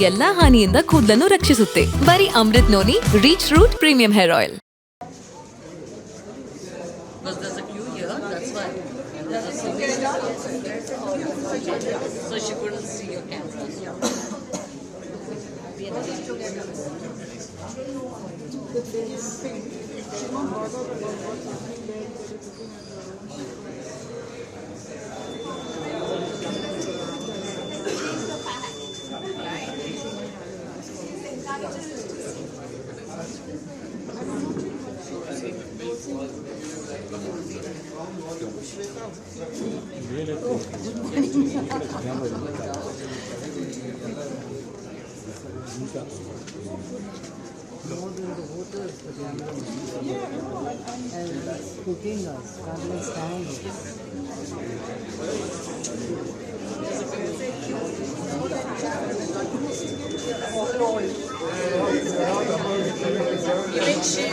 ಎಲ್ಲಾ ಹಾನಿಯಿಂದ ಕೂದಲನ್ನು ರಕ್ಷಿಸುತ್ತೆ. ಬರೀ Amrut noni reach root premium hair oil. So she couldn't see your camera. Cooking us, traveling style. Even she is.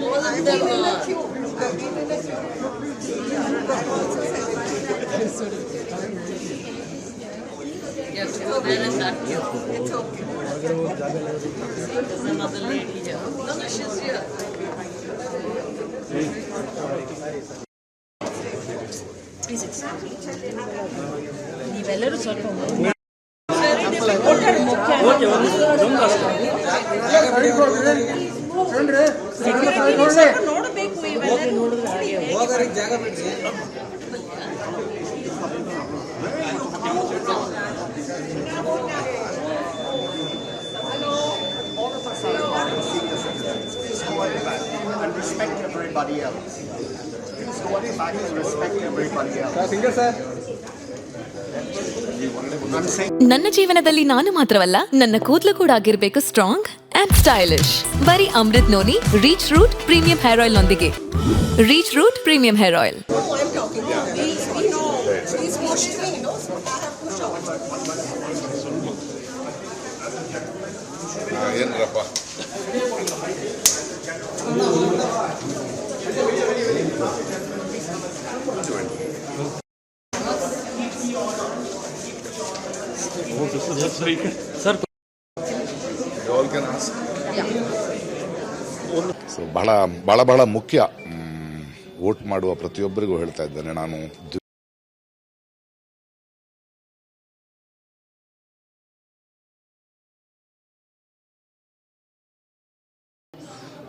All of them are. You have to go there and that queue. It's okay. There's another lady here. No, she's here. Please excuse me. ನೀವೆಲ್ಲರೂ ಸ್ವಲ್ಪ ನೋಡಬೇಕು and respect everybody else. Please go back and respect everybody else. Sir. ನನ್ನ ಜೀವನದಲ್ಲಿ ನಾನು ಮಾತ್ರವಲ್ಲ, ನನ್ನ ಕೂದಲು ಕೂಡ ಆಗಿರಬೇಕು ಸ್ಟ್ರಾಂಗ್ ಅಂಡ್ ಸ್ಟೈಲಿಶ್. ಬರೀ Amrut noni reach root premium hair oil ನೊಂದಿಗೆ. Reach root premium hair oil. ಏನ್ರಪ್ಪ ಸೊ ಬಹಳ ಮುಖ್ಯ. ವೋಟ್ ಮಾಡುವ ಪ್ರತಿಯೊಬ್ಬರಿಗೂ ಹೇಳ್ತಾ ಇದ್ದೇನೆ ನಾನು,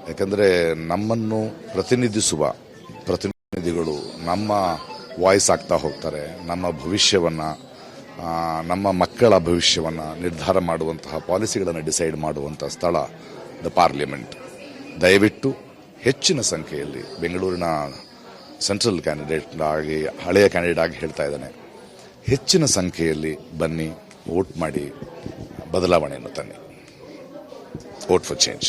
ಯಾಕಂದರೆ ನಮ್ಮನ್ನು ಪ್ರತಿನಿಧಿಸುವ ಪ್ರತಿನಿಧಿಗಳು ನಮ್ಮ ವಾಯ್ಸ್ ಆಗ್ತಾ ಹೋಗ್ತಾರೆ. ನಮ್ಮ ಭವಿಷ್ಯವನ್ನು, ನಮ್ಮ ಮಕ್ಕಳ ಭವಿಷ್ಯವನ್ನು ನಿರ್ಧಾರ ಮಾಡುವಂತಹ ಪಾಲಿಸಿಗಳನ್ನು ಡಿಸೈಡ್ ಮಾಡುವಂಥ ಸ್ಥಳ ದ ಪಾರ್ಲಿಮೆಂಟ್. ದಯವಿಟ್ಟು ಹೆಚ್ಚಿನ ಸಂಖ್ಯೆಯಲ್ಲಿ ಬೆಂಗಳೂರಿನ ಸೆಂಟ್ರಲ್ ಕ್ಯಾಂಡಿಡೇಟ್ ಆಗಿ, ಹಳೆಯ ಕ್ಯಾಂಡಿಡೇಟ್ ಆಗಿ ಹೇಳ್ತಾ ಇದ್ದಾನೆ, ಹೆಚ್ಚಿನ ಸಂಖ್ಯೆಯಲ್ಲಿ ಬನ್ನಿ, ವೋಟ್ ಮಾಡಿ, ಬದಲಾವಣೆಯನ್ನು ತನ್ನಿ. Vote for change.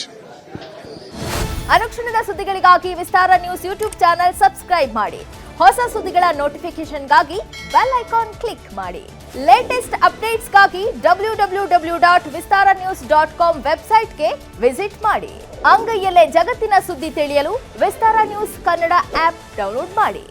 ಅನುಕ್ಷಣದ ಸುದ್ದಿಗಳಿಗಾಗಿ ವಿಸ್ತಾರ ನ್ಯೂಸ್ ಯೂಟ್ಯೂಬ್ ಚಾನೆಲ್ ಸಬ್ಸ್ಕ್ರೈಬ್ ಮಾಡಿ. ಹೊಸ ಸುದ್ದಿಗಳ ನೋಟಿಫಿಕೇಶನ್ಗಾಗಿ ಬೆಲ್ ಐಕಾನ್ ಕ್ಲಿಕ್ ಮಾಡಿ. ಲೇಟೆಸ್ಟ್ ಅಪ್ಡೇಟ್ಸ್ಗಾಗಿ www.vistaranews.com ವೆಬ್ಸೈಟ್ಗೆ ವಿಸಿಟ್ ಮಾಡಿ. ಅಂಗೈಯಲ್ಲೇ ಜಗತ್ತಿನ ಸುದ್ದಿ ತಿಳಿಯಲು ವಿಸ್ತಾರ ನ್ಯೂಸ್ ಕನ್ನಡ ಆಪ್ ಡೌನ್ಲೋಡ್ ಮಾಡಿ.